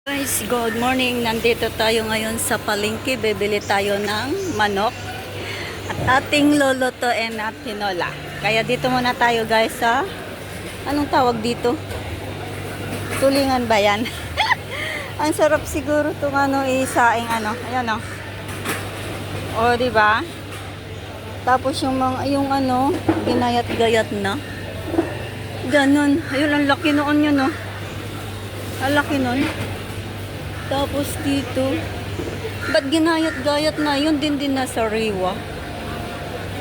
Guys, good morning. Nandito tayo ngayon sa palengke. Bibili tayo ng manok at ating lulutuin na tinola. Kaya dito muna tayo guys sa anong tawag dito? Tulingan ba yan? Ang sarap siguro itong isaing Ayan o. O, diba? Tapos yung ginayat-gayat na. Ganon. Ayun, ang laki noon yun, no? Ang laki noon. Tapos dito, ba't ginayat-gayat na? Yun din na sariwa.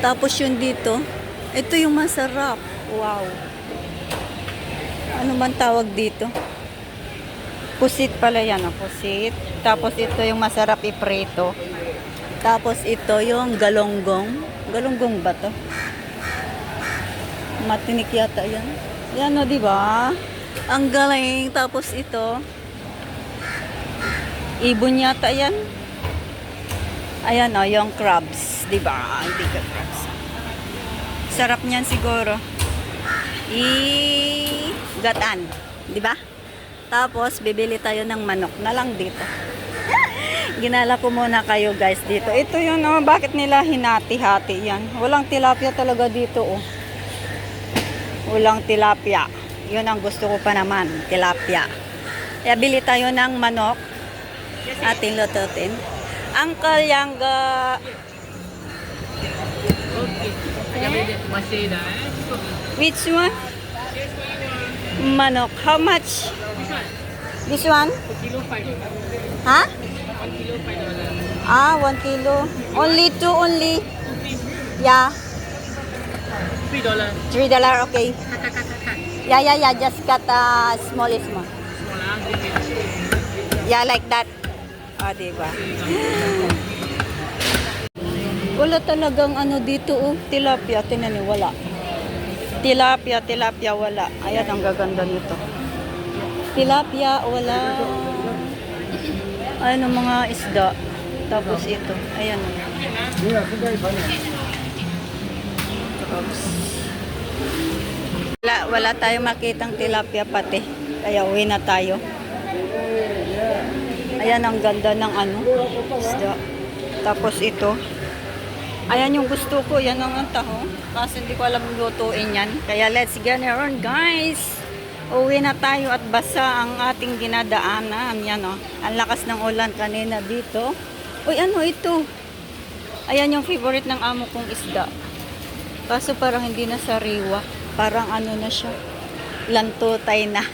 Tapos yun dito, ito yung masarap. Wow. Ano man tawag dito? Pusit pala yan, pusit. Tapos ito yung masarap iprito. Tapos ito yung galonggong. Galonggong ba to? Matinik yata yan. Yan o, diba? Ang galing. Tapos ito, ibon yata yan. Ayan o, yung crabs. Diba? Hindi ka crabs. Sarap niyan siguro. Gatan. Diba? Tapos, bibili tayo ng manok na lang dito. Ginala ko muna kayo guys dito. Ito yun, bakit nila hinati-hati yan? Walang tilapia talaga dito, oh. Walang tilapia. Yun ang gusto ko pa naman, tilapia. Kaya bili tayo ng manok. Ating lututin. Uncle Yangga. Which one? Manok. How much? This one? Ha? Ah, 1 kilo. Only 2 only. Yeah. $3, okay. Yeah. Just cut small. Yeah, like that. Ah, diba? Wala talagang dito, tilapia. Tinan niyo, wala. Tilapia, wala. Ayan, ang gaganda nito. Tilapia, wala. Ayan ang mga isda. Tapos ito. Ayan. Wala tayong makitang tilapia pati. Kaya uwi na tayo. Ayan ang ganda ng isda. Tapos ito. Ayan yung gusto ko. Yan ang taho. Kasi hindi ko alam lutuin yan. Kaya let's get it on, guys. Uwi na tayo at basa ang ating dinadaanan. Yan o. Ang lakas ng ulan kanina dito. Uy, ano ito? Ayan yung favorite ng amo kong isda. Kaso parang hindi na sariwa. Parang na siya. Lantutay na.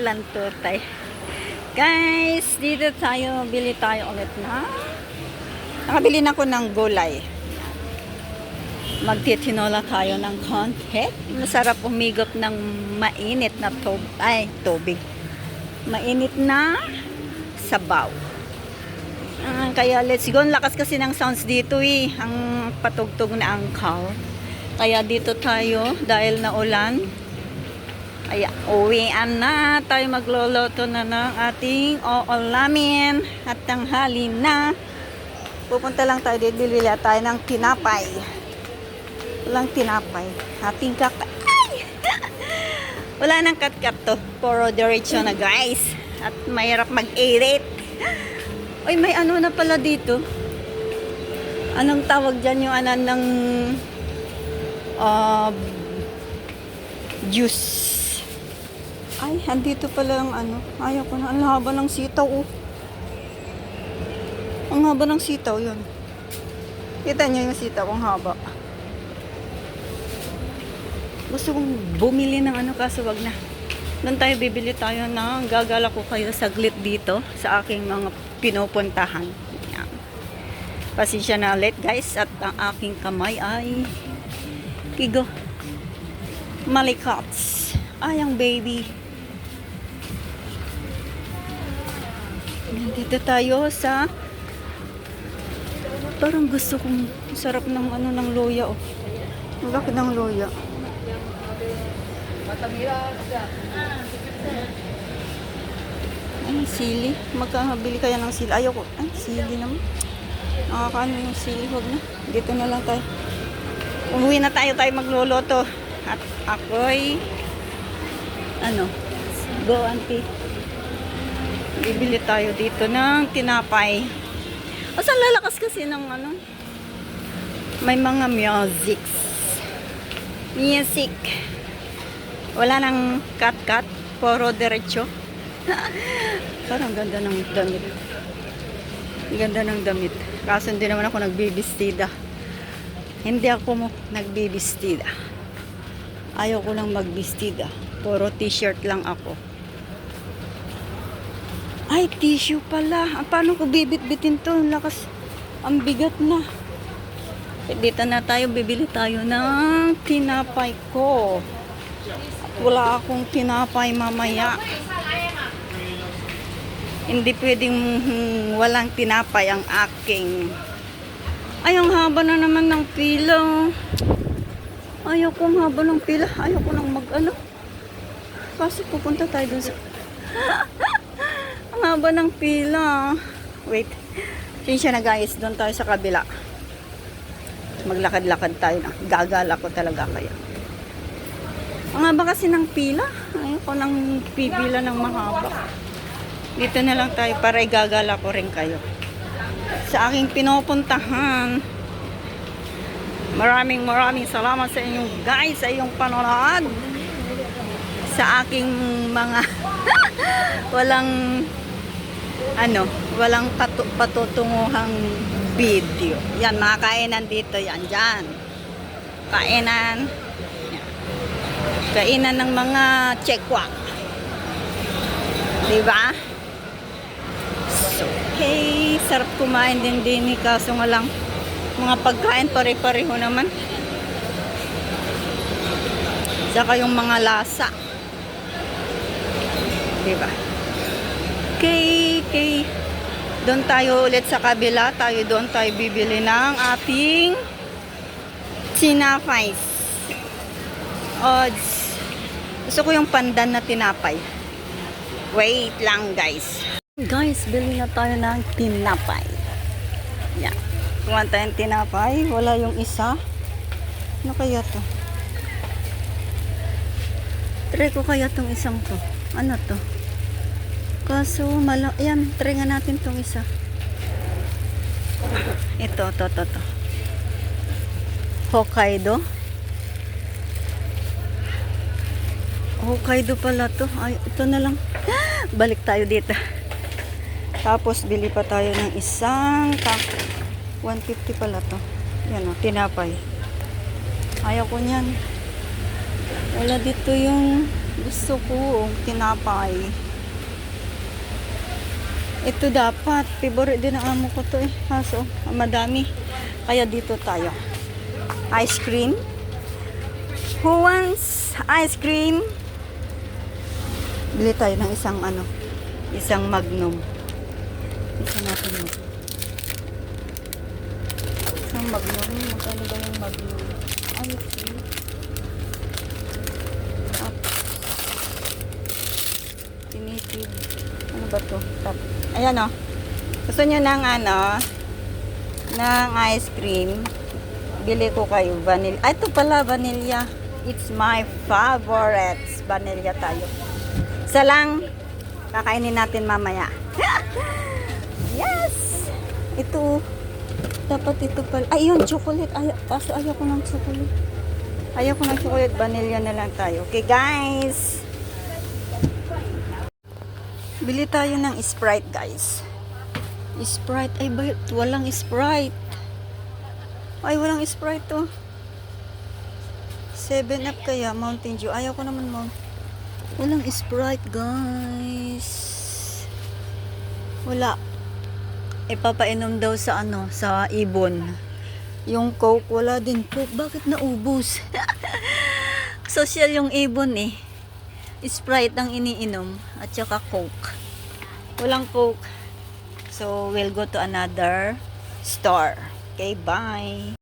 Lantutay. Guys, dito tayo. Bili tayo ulit na. Nakabili na ako ng gulay. Magtitinola tayo ng konti. Masarap umigop ng mainit na tubig. Mainit na sabaw. Kaya let's go. Ang lakas kasi ng sounds dito eh. Ang patugtog na angkaw. Kaya dito tayo dahil na ulan. Kaya uwian na. Tayo magluluto na ng ating oolamin. At tanghali na. Pupunta lang tayo dito. Bili tayo ng tinapay. Walang tinapay. Ating kakay. Wala nang kat-kat to. Puro diretso na guys. At mahirap mag-edit. Uy, may na pala dito. Anong tawag dyan yung ng juice. Ay, andito pala ang Ayaw ko na. Ang haba ng sitaw, oh. Ang haba ng sitaw, yun. Kita nyo yung sitaw, ang haba. Gusto kong bumili ng kaso wag na. Doon tayo bibili tayo ng gagala ko kayo saglit dito sa aking mga pinupuntahan. Yan. Pasensya na ulit guys at ang aking kamay ay pigo. Malikots. Ay, ang baby. Dito tayo sa parang gusto kong sarap ng ng loya, oh. Ang laki ng loya. Ay, sili. Magkakabili kaya ng sili. Ayoko. Ay, sili naman. Nakakaano yung sili. Huwag na. Dito na lang tayo. Umuwi na tayo magluluto. At ako'y go auntie. Bibili tayo dito ng tinapay. O, saan lalakas kasi ng ano? May mga musics. Music. Wala nang cut-cut. Puro diretso. Parang ganda ng damit. Ganda ng damit. Kaso hindi naman ako nagbibistida. Hindi ako nagbibistida. Ayaw ko lang magbistida. Puro t-shirt lang ako. Ay, tissue pala. Paano ko bibit-bitin to? Ang lakas. Ang bigat na. Dito na tayo. Bibili tayo ng tinapay ko. Wala akong tinapay mamaya. Hindi pwedeng walang tinapay ang aking. Ay, ang haba na naman ng pila. Ayaw kong haba ng pila. Ayaw ko nang mag-ano. Kasi pupunta tayo dun sa... Ang haba ng pila. Wait. Sinsya na guys. Doon tayo sa kabila. Maglakad-lakad tayo na. Gagala ko talaga kaya. Ang haba kasi ng pila. Ayaw ko nang pipila ng mahaba. Dito na lang tayo para igagala ko rin kayo. Sa aking pinupuntahan. Maraming salamat sa inyong guys. Sa iyong panonood. Sa aking mga walang patutunguhang video. Yan, mga kainan dito. Yan, dyan. Kainan. Yan. Kainan ng mga chekwak. Diba? So, okay. Sarap kumain din eh. Kaso nga lang, mga pagkain pare-pareho naman. Saka yung mga lasa. Diba? Okay. Doon tayo ulit sa kabila. Doon tayo bibili ng ating tinapay. Odds. Gusto ko yung pandan na tinapay. Wait lang guys. Guys, bili na tayo ng tinapay. Yan. Kuha tayong tinapay. Wala yung isa. Ano kaya to? Try ko kaya tong isang to. Ano to? Kaso, yan, try nga natin tong isa. Ito, to. Hokkaido. Hokkaido pala to. Ay, ito na lang. Balik tayo dito. Tapos, bili pa tayo ng isang 150 pala to. Yan o, tinapay. Ayaw ko niyan. Wala dito yung gusto ko. Tinapay. Ito dapat. Favorite din ang amo ko to eh. Kaso, madami. Kaya dito tayo. Ice cream. Who wants ice cream? Bili tayo ng isang Magnum. Isa natin mo. Isang Magnum. Magkano ba yung Magnum? Ay, okay. Tinitid. Ano ba to? Ayan o. Gusto nyo ng ng ice cream. Bili ko kayo. Vanilla. Ay, ito pala, vanilla. It's my favorite. Vanilla tayo. Isa lang. Kakainin natin mamaya. Yes! Ito. Dapat ito pala. Ay, yun, chocolate. Ayaw ko ng chocolate. Ayaw ko ng chocolate. Vanilla na lang tayo. Okay, guys. Bili tayo ng Sprite, guys. Sprite. Ay, walang Sprite. Ay, walang Sprite to. 7 Up kaya. Mountain Dew. Ayaw ko naman walang Sprite, guys. Wala. Ipapainom daw sa sa ibon. Yung Coke, wala din Coke. Bakit naubos? Social yung ibon eh. Sprite ang iniinom at saka Coke. Walang Coke. So, we'll go to another store. Okay, bye.